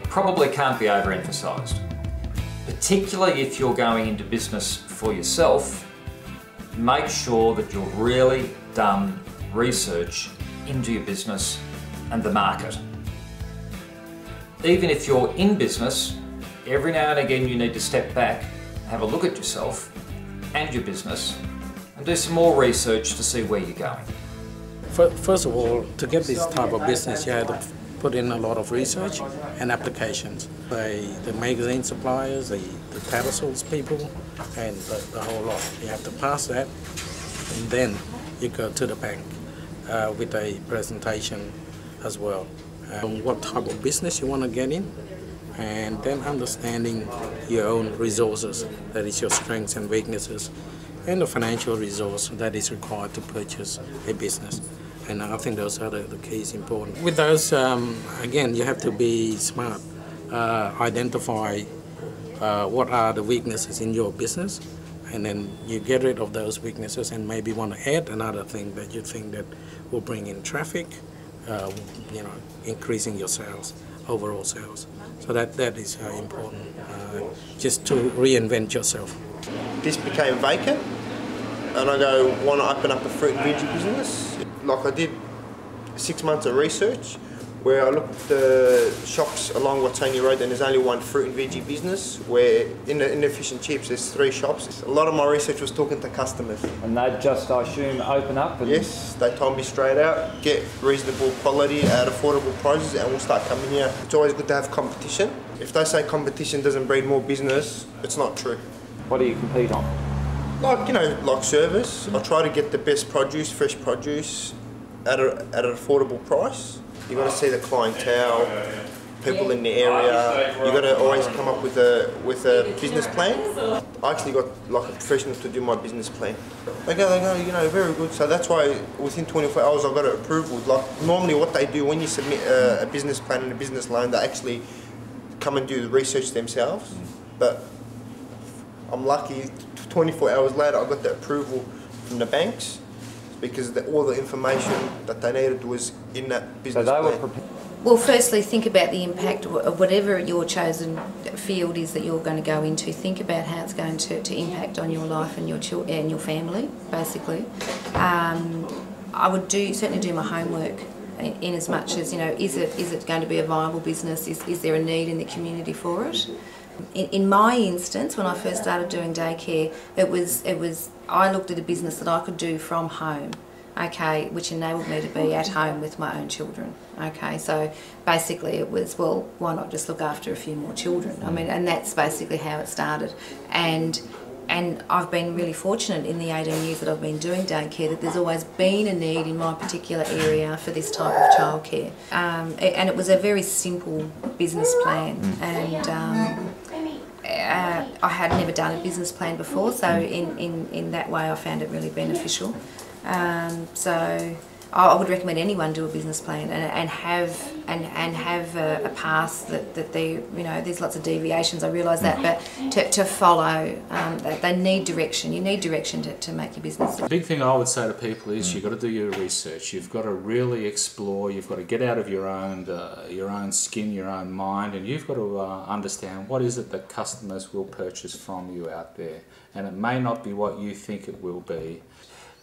probably can't be overemphasised. Particularly if you're going into business for yourself, make sure that you've really done research into your business and the market. Even if you're in business, every now and again you need to step back, have a look at yourself and your business and do some more research to see where you're going. First of all, to get this type of business, you have to put in a lot of research and applications. The magazine suppliers, the parcels people, and the whole lot. You have to pass that, and then you go to the bank with a presentation as well. What type of business you want to get in, and then understanding your own resources, that is your strengths and weaknesses, and the financial resource that is required to purchase a business. And I think those are the keys important. With those, again, you have to be smart, identify what are the weaknesses in your business, and then you get rid of those weaknesses and maybe want to add another thing that you think that will bring in traffic, increasing your sales, overall sales. So that is important, just to reinvent yourself. This became vacant, and I want to open up a fruit and veggie business. Like I did 6 months of research where I looked at the shops along Watania Road, and there's only one fruit and veggie business, where in the Fish and Chips there's 3 shops. A lot of my research was talking to customers. And they'd just, I assume, open up? And yes, they told me straight out, get reasonable quality at affordable prices and we'll start coming here. It's always good to have competition. If they say competition doesn't breed more business, it's not true. What do you compete on? Like service. I try to get the best produce, fresh produce, at an affordable price. You've got to see the clientele, people in the area. You've got to always come up with a business plan. I actually got like a professional to do my business plan. They go, very good. So that's why within 24 hours I got an approval. Like normally what they do when you submit a business plan and a business loan, they actually come and do the research themselves. But I'm lucky, 24 hours later I got the approval from the banks, because all the information that they needed was in that business plan. Well, firstly, think about the impact of whatever your chosen field is that you're going to go into. Think about how it's going to impact on your life and your children and your family, basically. I would certainly do my homework in as much as, is it going to be a viable business? Is there a need in the community for it? In my instance, when I first started doing daycare, I looked at a business that I could do from home, okay, which enabled me to be at home with my own children, okay. So basically it was, well, why not just look after a few more children? I mean, and that's basically how it started. And I've been really fortunate in the 18 years that I've been doing daycare that there's always been a need in my particular area for this type of childcare. And it was a very simple business plan, and I had never done a business plan before, so in that way I found it really beneficial. So I would recommend anyone do a business plan and have a path that there's lots of deviations, I realise that, but to follow, they need direction. You need direction to make your business. The big thing I would say to people is you've got to do your research. You've got to really explore. You've got to get out of your own skin, your own mind, and you've got to understand what is it that customers will purchase from you out there. And it may not be what you think it will be.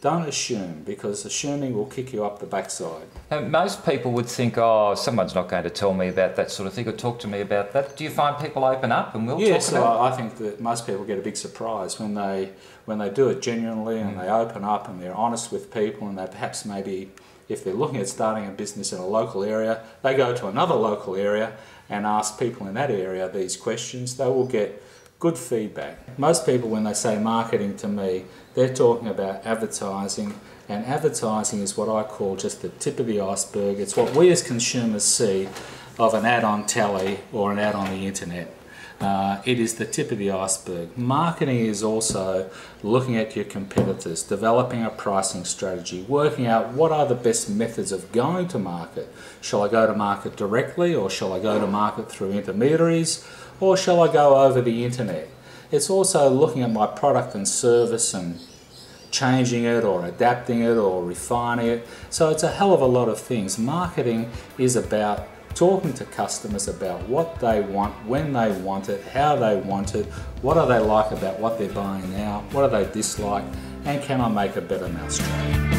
Don't assume, because assuming will kick you up the backside. And most people would think, oh, someone's not going to tell me about that sort of thing or talk to me about that. Do you find people open up and will talk about it? Yes, I think that most people get a big surprise when they do it genuinely and they open up and they're honest with people, and they perhaps maybe, if they're looking at starting a business in a local area, they go to another local area and ask people in that area these questions. They will get good feedback. Most people, when they say marketing to me, they're talking about advertising, and advertising is what I call just the tip of the iceberg. It's what we as consumers see of an ad on telly or an ad on the internet. It is the tip of the iceberg. Marketing is also looking at your competitors, developing a pricing strategy, working out what are the best methods of going to market. Shall I go to market directly, or shall I go to market through intermediaries, or shall I go over the internet? It's also looking at my product and service and changing it or adapting it or refining it. So it's a hell of a lot of things. Marketing is about talking to customers about what they want, when they want it, how they want it, what do they like about what they're buying now, what do they dislike, and can I make a better mousetrap?